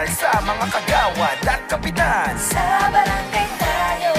opisyal sa mga kagawad at kapitan. Sa barangay tayo.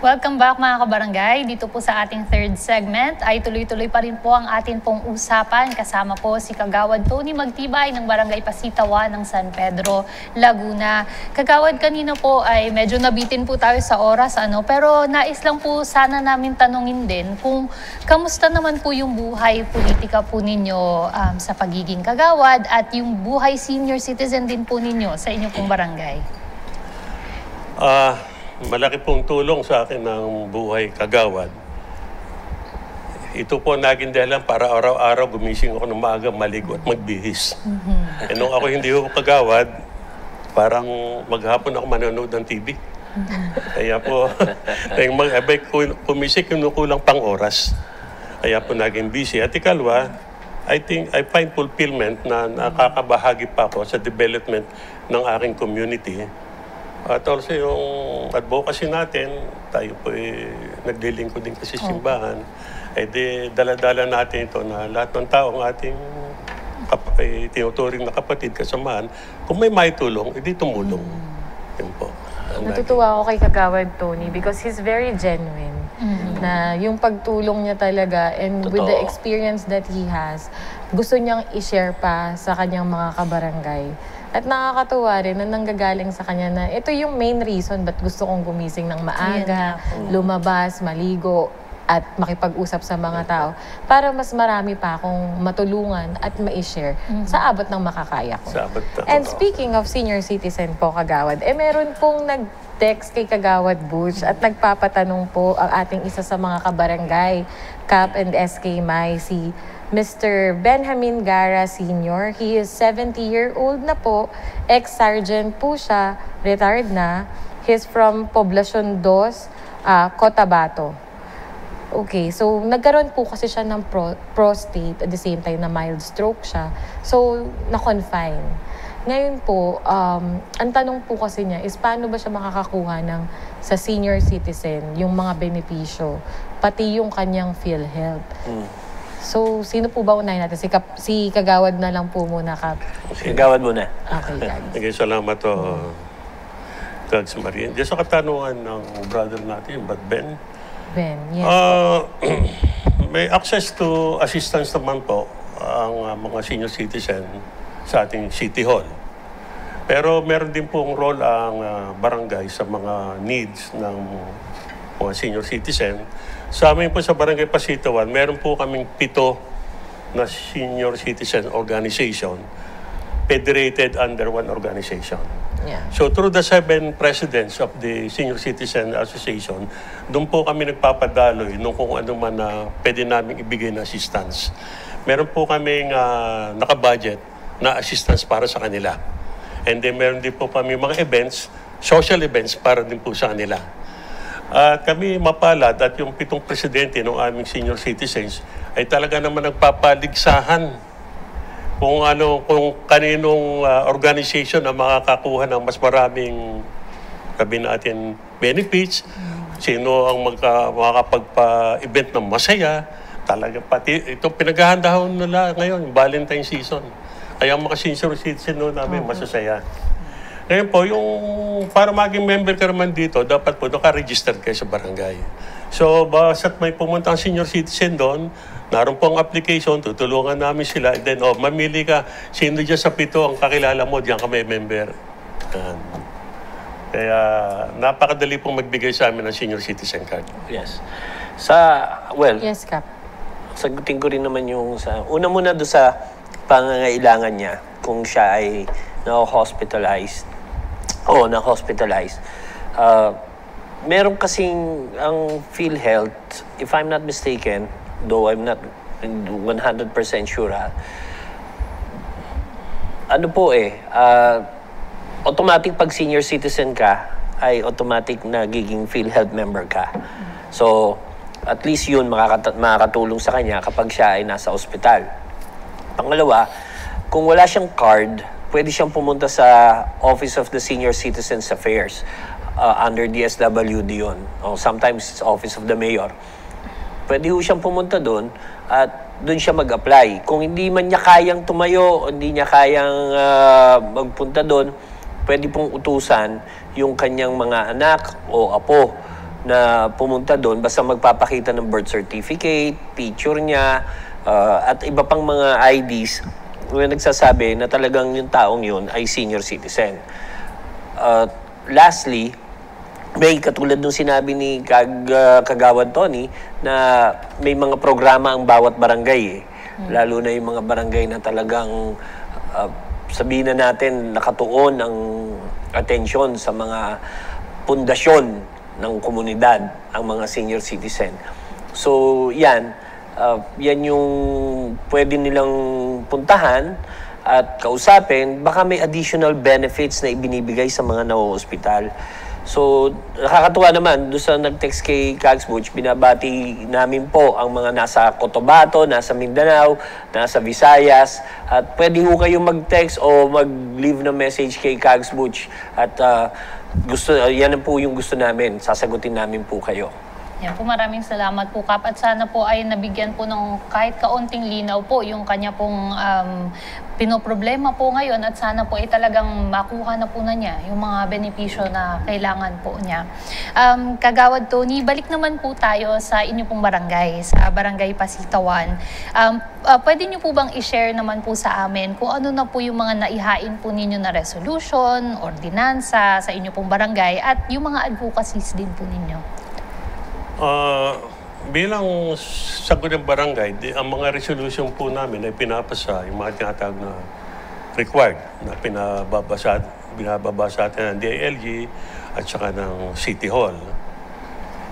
Welcome back mga kabarangay. Dito po sa ating third segment ay tuloy-tuloy pa rin po ang atin pong usapan. Kasama po si Kagawad Tony Magtibay ng Barangay Pasitawa ng San Pedro, Laguna. Kagawad, kanina po ay medyo nabitin po tayo sa oras, pero nais lang po sana namin tanungin din kung kamusta naman po yung buhay politika po ninyo sa pagiging kagawad at yung buhay senior citizen din po ninyo sa inyong pong barangay. Malaki pong tulong sa akin ng buhay kagawad. Ito po naging dahilan para araw-araw gumising ako ng maaga, maligo at magbihis. E nung ako hindi ako kagawad, parang maghapon ako manonood ng TV. Kaya po, kumisik kinukulang pang oras. Kaya po naging busy. At ikalwa, I find fulfillment na nakakabahagi pa ako sa development ng aking community. At also yung advocacy natin, tayo po naglilingkod din kasi simbahan, di dala-dala natin ito na lahat ng taong ating tinuturing na kapatid, kasamahan, kung may maitulong, edi tumulong. Yun po. Natutuwa ako kay Kagawad Tony because he's very genuine. Na yung pagtulong niya talaga and with the experience that he has, gusto niyang i-share pa sa kanyang mga kabarangay. At nakakatuwa rin na nanggagaling sa kanya na ito yung main reason ba't gusto kong gumising ng maaga, lumabas, maligo, at makipag-usap sa mga tao para mas marami pa akong matulungan at ma-share sa abot ng makakaya ko. And speaking of senior citizen po, Kagawad, meron pong nag-text kay Kagawad Butch at nagpapatanong po ang ating isa sa mga kabarangay, CAP and SK May, si Mr. Benjamin Gara Sr. He is 70-year-old na po, ex-sergeant po siya, retired na. He's from Poblacion 2, Cotabato. Okay, so nagkaroon po kasi siya ng prostate at the same time na mild stroke siya. So, na-confine. Ngayon po, ang tanong po kasi niya is paano ba siya makakakuha sa senior citizen yung mga benepisyo, pati yung kanyang PhilHealth. So, sino po ba unahin natin? Si Kagawad na lang po muna, Kap. Si Kagawad muna. Okay, Kag. Okay, salamat to, Kags Marie. Diyan sa katanungan ng brother natin, but Ben, yes. may access to assistance naman po ang mga senior citizen sa ating City Hall. Pero meron din pong role ang barangay sa mga needs ng mga senior citizen. Sa amin po sa Barangay Pasitawan, meron po kaming 7 na senior citizen organization federated under one organization. Yeah. So through the 7 presidents of the Senior Citizen Association, doon po kami nagpapadaloy nung kung ano man na pwede namin ibigay na assistance. Meron po kaming nakabudget na assistance para sa kanila. And then meron din po kami mga events, social events para din po sa kanila. At kami mapalad at yung 7 presidente ng aming senior citizens ay talaga naman nagpapaligsahan kung kaninong organization na makakakuha ng mas maraming, sabi natin, benefits, sino ang makakapagpa-event ng masaya, talaga pati ito pinaghahandaan nila ngayon, Valentine season. Kaya ang mga senior citizen namin masasaya. Ngayon po, yung para maging member ka naman dito, dapat po naka-register kayo sa barangay. So, basta't may pumunta ang senior citizen doon, naroon po ang application, tutulungan namin sila, and then, mamili ka, sino dyan sa 7 ang kakilala mo, diyan ka may member. Kaya, napakadali pong magbigay sa amin ng senior citizen card. Yes. Yes, Kap. Sagutin ko rin naman yung una muna doon sa pangangailangan niya, kung siya ay na-hospitalized. Meron kasing ang PhilHealth, if I'm not mistaken, though I'm not 100% sure, automatic pag senior citizen ka, ay automatic na giging PhilHealth member ka. So, at least yun makakatulong sa kanya kapag siya ay nasa ospital. Pangalawa, kung wala siyang card, pwede siyang pumunta sa Office of the Senior Citizens Affairs under DSWD yun. O sometimes it's Office of the Mayor. pwede ho siyang pumunta doon at doon siya mag-apply. Kung hindi man niya kayang tumayo, hindi niya kayang magpunta doon, pwede pong utusan yung kanyang mga anak o apo na pumunta doon, basta magpapakita ng birth certificate, picture niya, at iba pang mga IDs na nagsasabi na talagang yung taong yun ay senior citizen. Lastly, may katulad nung sinabi ni Kagawad Tony na may mga programa ang bawat barangay. Lalo na yung mga barangay na talagang sabihin na natin nakatuon ang atensyon sa mga pundasyon ng komunidad, ang mga senior citizen. So yan, yan yung pwede nilang puntahan at kausapin. Baka may additional benefits na ibinibigay sa mga nao-hospital. So, nakakatuwa naman, doon sa nag-text kay Kags Butch, binabati namin po ang mga nasa Cotabato, nasa Mindanao, nasa Visayas. At pwede ho kayong mag-text o mag-leave na message kay Kags Butch. At yan po yung gusto namin. Sasagutin namin po kayo. Yan po, maraming salamat po, Kap. At sana po ay nabigyan po ng kahit kaunting linaw po yung kanya pong pinoproblema po ngayon, at sana po ay talagang makuha na po na niya yung mga benepisyo na kailangan po niya. Kagawad Tony, balik naman po tayo sa inyo pong barangay, sa Barangay Pasitawan. Pwede niyo po bang i-share naman po sa amin kung ano na po yung mga naihain po ninyo na resolution, ordinansa sa inyo pong barangay at yung mga advocacies din po ninyo? Bilang sagot ng barangay, ang mga resolution po namin ay pinapasa, yung mga tinatawag na required na binababa sa atin ng DILG at saka ng City Hall.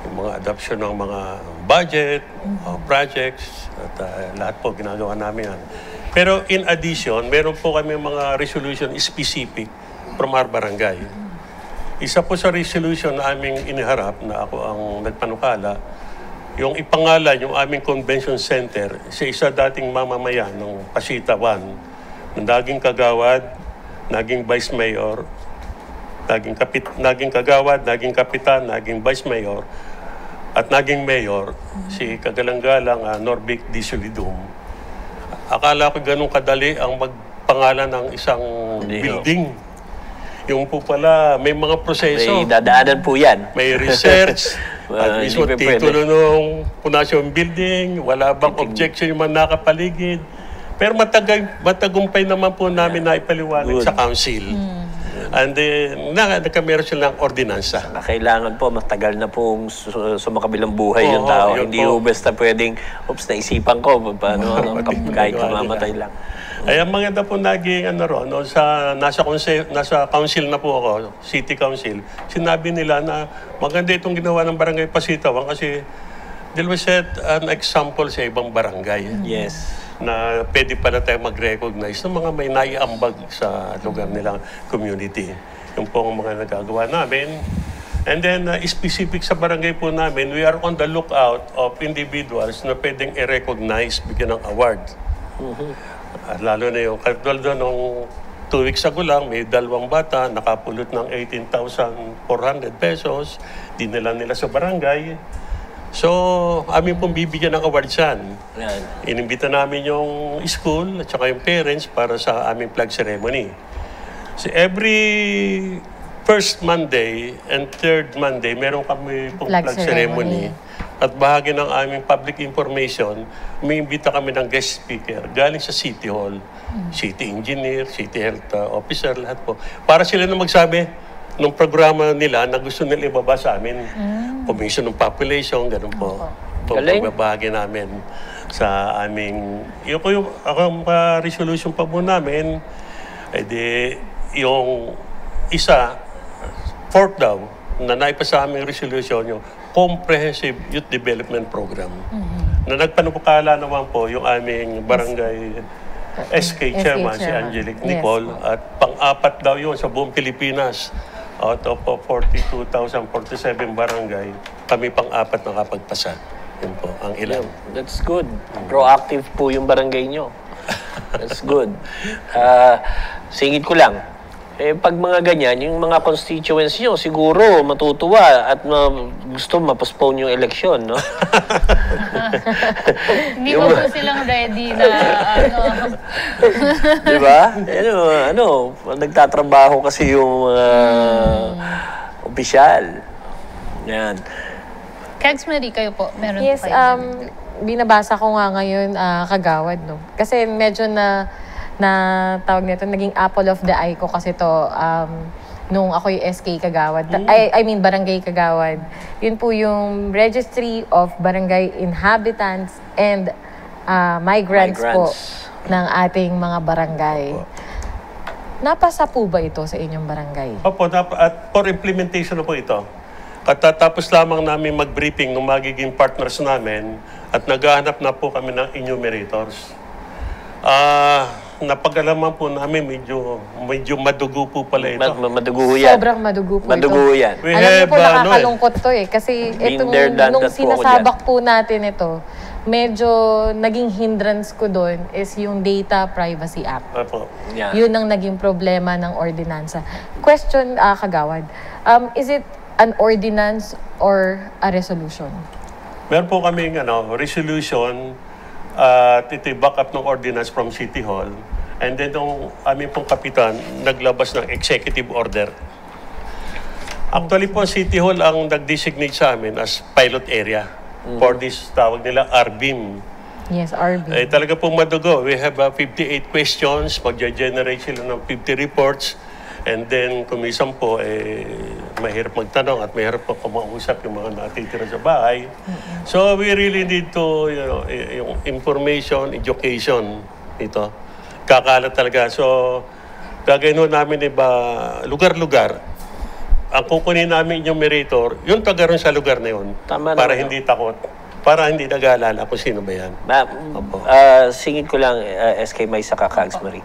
Yung mga adoption ng mga budget, projects, at lahat po ginagawa namin yan. Pero in addition, meron po kami mga resolution specific from our barangay. Isa po sa resolution na aming iniharap, na ako ang nagpanukala, yung ipangalan yung aming convention center sa isa dating mamamayan ng Pasitawan, ng naging kagawad, naging vice mayor, naging kagawad, naging kapitan, naging vice mayor, at naging mayor, si Kagalang-galang Norbic D. Solidum. Akala ko ganun kadali ang magpangalan ng isang building. Yung po pala, may mga proseso. May dadaanan po yan. May research, at mismo titulo ng punasyon building, wala bang objection yung mga nakapaligid. Pero matagumpay naman po namin na ipaliwanag sa council. And then, nagkameron silang ordinansa. Kailangan po, matagal na pong sumakabilang buhay yung tao. Hindi po basta pwedeng, naisipan ko, paano, kahit mamamatay lang. Ay, ang maganda po naging nasa council na po ako, city council, sinabi nila na maganda itong ginawa ng Barangay Pasitawan kasi they will set an example sa ibang barangay. Yes. Na pwede pala tayo mag-recognize ng mga may naiambag sa lugar nilang community. Yung po ang mga nagagawa namin. And then, specific sa barangay po namin, we are on the lookout of individuals na pwedeng i-recognize, bigyan ng award. At lalo na yung katulad nung 2 weeks ago lang, may 2 bata, nakapulot ng 18,400 pesos, dinala nila sa barangay. So, amin pong bibigyan ng award yan. Inimbita namin yung school at saka yung parents para sa aming flag ceremony. So, every first Monday and third Monday, meron kami pong flag ceremony. At bahagi ng aming public information, umiimbita kami ng guest speaker galing sa City Hall, city engineer, city health officer, lahat po. Para sila na magsabi ng programa nila na gusto nila ibaba sa amin. Commission ng population, ganun po. Pagbabahagi namin sa aming... Yung resolution pa po namin, yung isa, fourth daw, na naipasa aming resolution, yung Comprehensive Youth Development Program. Na nagpanupukala naman po yung aming barangay SK Chairman, si Angelique Nicole, at pang-apat daw yun sa buong Pilipinas. Out of 42,047 barangay, kami pang-apat nakapagpasa. Yun po, ang ilan. That's good. Proactive po yung barangay nyo. That's good. Singit ko lang. Pag mga ganyan, yung mga constituents nyo, siguro matutuwa at gusto ma-postpone yung eleksyon, no? Hindi pa po silang ready na ano. Di ba? Nagtatrabaho kasi yung mga opisyal. Yan. Kegs Marie, kayo po, meron Yes, po kayo. binabasa ko nga ngayon, kagawad, no? Kasi medyo tawag nito, naging apple of the eye ko kasi to, nung ako yung SK Kagawad. I mean, Barangay Kagawad. Yun po yung Registry of Barangay Inhabitants and Migrants po ng ating mga barangay. Napasa po ba ito sa inyong barangay? Opo, at for implementation na po ito. Katatapos lamang namin mag-briefing ng magiging partners namin at naghahanap na po kami ng enumerators. Napag-alaman po namin medyo madugo po pala ito. Madugo yan. Sobrang madugo po Madugo ito. yan. Alam niyo po, nakakalungkot to eh. Kasi nung sinasabak po natin ito, medyo naging hindrance ko doon is yung Data Privacy Act. Opo. Yeah. Yun ang naging problema ng ordinansa. Question, Kagawad. Is it an ordinance or a resolution? Meron po kaming resolution at ito'y back-up ng ordinance from City Hall. And then nung aming pong kapitan, naglabas ng executive order. Actually po, City Hall ang nag-designate sa amin as pilot area for this, tawag nila, RBIM. Yes, RB. Talaga pong madugo. We have 58 questions, magja-generate sila ng 50 reports. And then, kumisan po, mahirap magtanong at mahirap po kumausap yung mga natitira sa bahay. So, we really need to, yung information, education ito. Kakalat talaga. So, gagawin namin iba, lugar-lugar. Ang kukunin namin yung enumerator, yung taga ron sa lugar na yun. Tama para na, hindi takot. Para hindi nag-aalala kung sino ba yan. Singit ko lang, SK May sa Kegs Marie.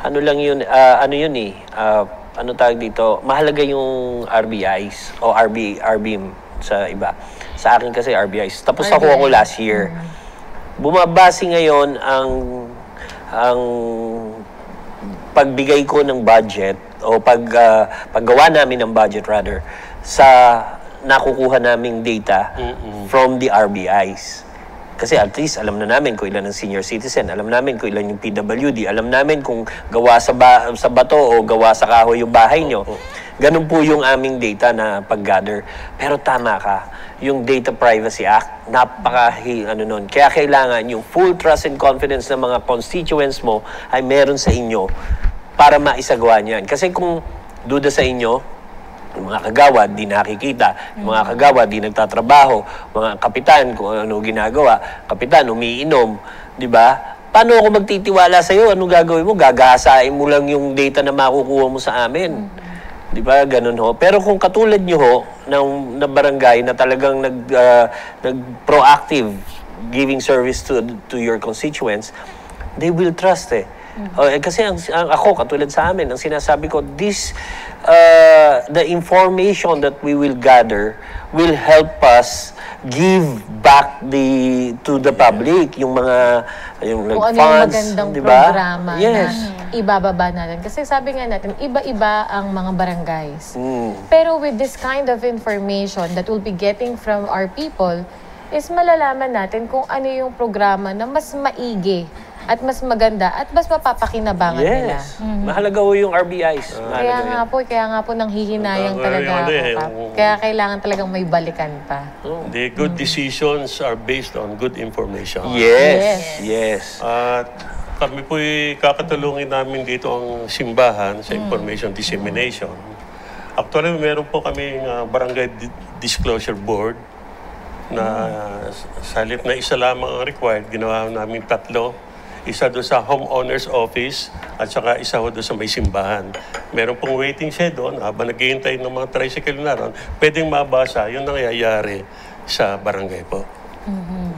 Ano lang yun, ano tawag dito, mahalaga yung RBIs o RBIM sa iba. Sa akin kasi RBIs. Tapos ako last year. Bumabase ngayon ang pagbigay ko ng budget o paggawa namin ng budget rather sa nakukuha naming data from the RBIs. Kasi at least alam na namin kung ilan ang senior citizen, alam namin kung ilan yung PWD, alam namin kung gawa sa bato o gawa sa kahoy yung bahay nyo. Ganun po yung aming data na pag-gather. Pero tama ka, yung Data Privacy Act, nun. Kaya kailangan yung full trust and confidence ng mga constituents mo ay meron sa inyo para maisagawa niyan. Kasi kung duda sa inyo, yung mga kagawad, di nakikita. Yung mga kagawad, di nagtatrabaho. Mga kapitan, kung ano ginagawa. Kapitan, umiinom. Di ba? Paano ako magtitiwala sa'yo? Anong gagawin mo? Gagasain mo lang yung data na makukuha mo sa amin. Di ba? Ganun ho. Pero kung katulad nyo ho, na barangay na talagang nag-proactive giving service to your constituents, they will trust kasi ako, katulad sa amin, ang sinasabi ko, the information that we will gather will help us give back to the public, yung mga kung ano yung funds, magandang diba? programa na ibababa natin. Kasi sabi nga natin, iba-iba ang mga barangays. Pero with this kind of information that we'll be getting from our people, is malalaman natin kung ano yung programa na mas maigi at mas maganda at mas mapapakinabangan nila. Mahalaga ho yung RBIs. Kaya nga po nanghihinayang talaga ako, Kap. Kaya kailangan talagang may balikan pa. The good decisions are based on good information. Yes. At kami po'y kakatulungin namin dito ang simbahan sa information dissemination. Actually, meron po kaming barangay disclosure board na sa halip na isa lamang ang required, ginawa namin 3. Isa doon sa homeowner's office at saka isa doon sa may simbahan. Meron pong waiting shed doon habang naghihintay ng mga tricycle na ron, pwedeng mabasa yung nangyayari sa barangay po.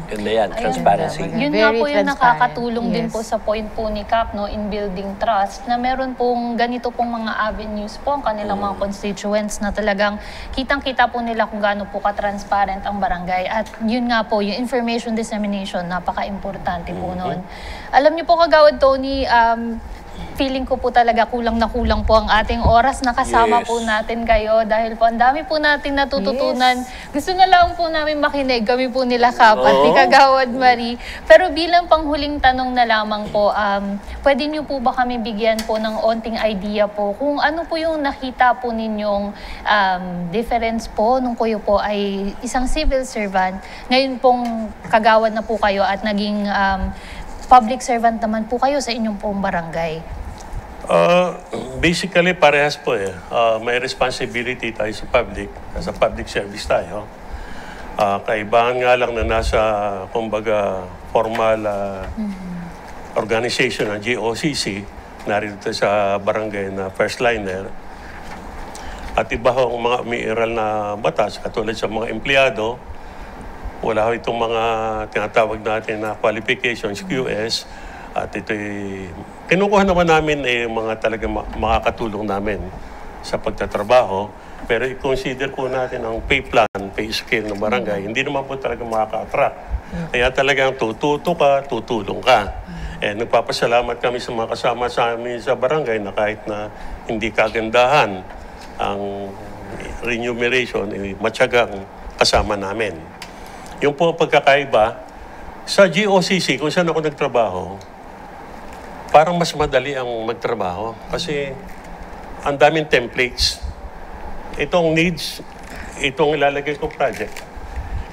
Ganda yan, transparency. Yun nga po yung nakakatulong din po sa point po ni Kap, in building trust, na meron pong ganito pong mga avenues po ang kanilang mga constituents na talagang kitang-kita po nila kung gaano po ka-transparent ang barangay. At yun nga po, yung information dissemination, napaka-importante po nun. Alam niyo po, Kagawad Tony, feeling ko po talaga kulang na kulang po ang ating oras na kasama po natin kayo dahil po ang dami po natin natututunan. Gusto na lang po namin makinig, kami po nila Kap at ni Kagawad Marie. Pero bilang panghuling tanong na lamang po, pwede niyo po ba kami bigyan po ng onting idea po kung ano po yung nakita po ninyong difference po nung kayo po ay isang civil servant, ngayon pong kagawad na po kayo at naging public servant naman po kayo sa inyong pong barangay? Basically, parehas po eh. May responsibility tayo sa public. Sa public service tayo. Kaibahan nga lang na nasa, kumbaga, formal organization ng GOCC, narito sa barangay na first liner. At iba ho ang mga umiiral na batas, katulad sa mga empleyado, wala ho itong mga tinatawag natin na qualifications, QS, at ito'y kinukuha naman namin mga talagang makakatulong namin sa pagtatrabaho. Pero i-consider po natin ang pay plan, pay scale ng barangay, hindi naman po talaga makaka-attract. Kaya talagang tututo ka, tutulong ka. Nagpapasalamat kami sa mga kasama sa amin sa barangay na kahit na hindi kagandahan ang remuneration, matyagang kasama namin. Yung po pagkakaiba, sa GOCC, kung saan ako nagtrabaho, parang mas madali ang magtrabaho kasi ang daming templates. Itong needs, itong ilalagay kong project.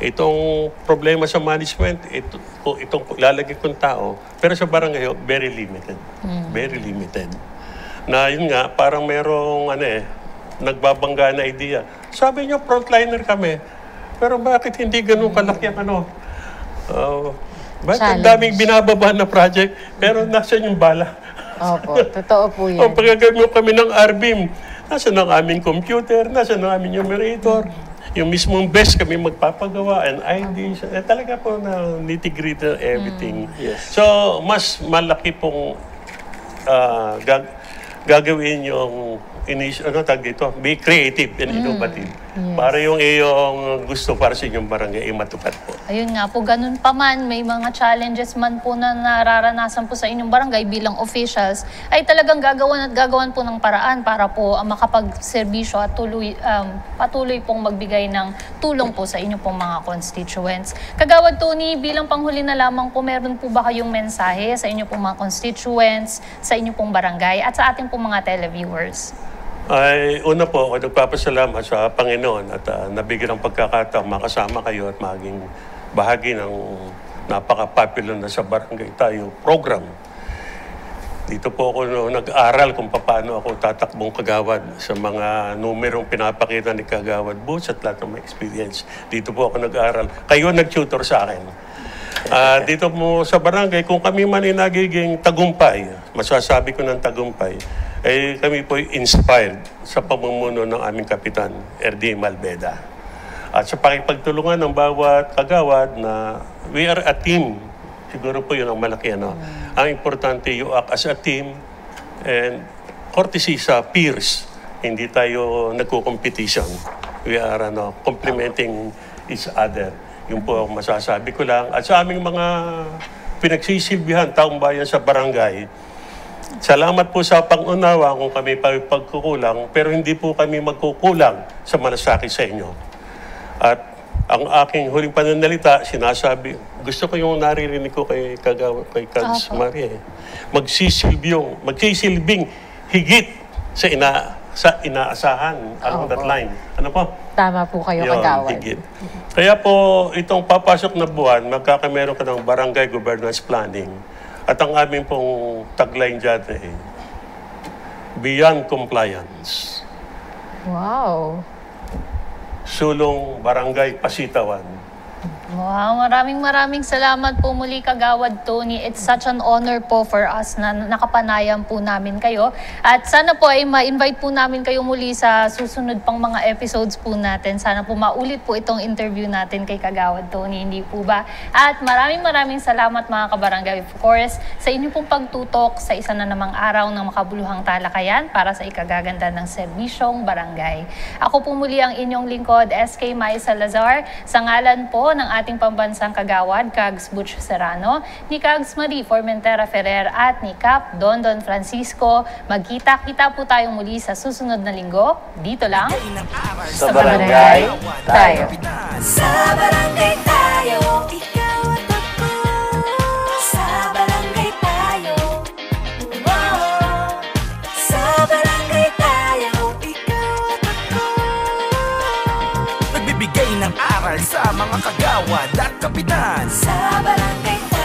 Itong problema sa management, itong ilalagay kong tao. Pero sa barangay, very limited. Very limited. Na yun nga, parang merong nagbabangga na idea. Sabi niyo, frontliner kami. Pero bakit hindi ganun kalaki ang bakit ang daming binababa na project, pero nasa yung bala? Opo, totoo po yan. O pagkagamit kami ng RBIM, nasa ng aming computer, nasa ng aming numerator, yung mismong best kami magpapagawa, and IDs, talaga po na nitty-gritty everything. Yes. So, mas malaki pong gagawin yung be creative and innovative. Yes. Para yung iyong gusto para sa inyong barangay ay matupad po. Ayun nga po, ganun pa man, may mga challenges man po na nararanasan po sa inyong barangay bilang officials, ay talagang gagawan po ng paraan para po makapagserbisyo at patuloy pong magbigay ng tulong po sa inyong pong mga constituents. Kagawad Tony, bilang panghuli na lamang po, meron po ba kayong mensahe sa inyong pong mga constituents, sa inyong pong barangay at sa ating pong mga televiewers? Una po, ako nagpapasalamat sa Panginoon at nabigyan ng pagkakataong makasama kayo at maging bahagi ng napaka-popular na sa barangay tayo program. Dito po ako nag-aral kung paano ako tatakbong kagawad sa mga numerong pinapakita ni Kagawad Boots at lahat ng mga experience. Dito po ako nag-aral. Kayo nag-tutor sa akin. Dito po sa barangay, kung kami man ay nagiging tagumpay, masasabi ko ng tagumpay, kami po inspired sa pamumuno ng aming kapitan, R.D. Malbeda. At sa pakipagtulungan ng bawat kagawad na we are a team. Siguro po yun ang malaki. Ang importante, you act as a team and courtesy sa peers. Hindi tayo nagko-competition. We are complementing each other. Yun po ang masasabi ko lang. At sa aming mga pinagsisilbihan, taong bayan sa barangay, salamat po sa pangunawa kung kami pagkukulang, pero hindi po kami magkukulang sa malasakit sa inyo. At ang aking huling pananalita, sinasabi, gusto ko yung naririnig ko kay Kags Marie, magsisilbing higit sa inaasahan along that line. Ano po? Tama po kayo, Kagawad. Higit. Kaya po, itong papasok na buwan, magkakameron ka ng barangay governance planning. At ang aming pong tagline dyan Beyond Compliance. Wow. Sulong Barangay Pasitawan. Wow, maraming salamat po muli Kagawad Tony. It's such an honor po for us na nakapanayan po namin kayo. At sana po ay ma-invite po namin kayo muli sa susunod pang mga episodes po natin. Sana po maulit po itong interview natin kay Kagawad Tony, hindi po ba? At maraming salamat mga kabarangay, of course, sa inyong pong pagtutok sa isa na namang araw ng makabuluhang talakayan para sa ikagaganda ng serbisyong barangay. Ako po muli ang inyong lingkod, SK Mai Salazar, sa ngalan po ng ating pambansang kagawad, Kags Butch Serrano, ni Kags Marie Formentera Ferrer at ni Kap Dondon Francisco. Magkita-kita po tayong muli sa susunod na linggo. Dito lang Sa barangay tayo. Sa barangay tayo, ikaw at ako. Sa barangay tayo, wow. Sa barangay tayo, ikaw at ako. Nagbibigay ng aral sa mga kagawad at kapitan. Sa barangay tayo.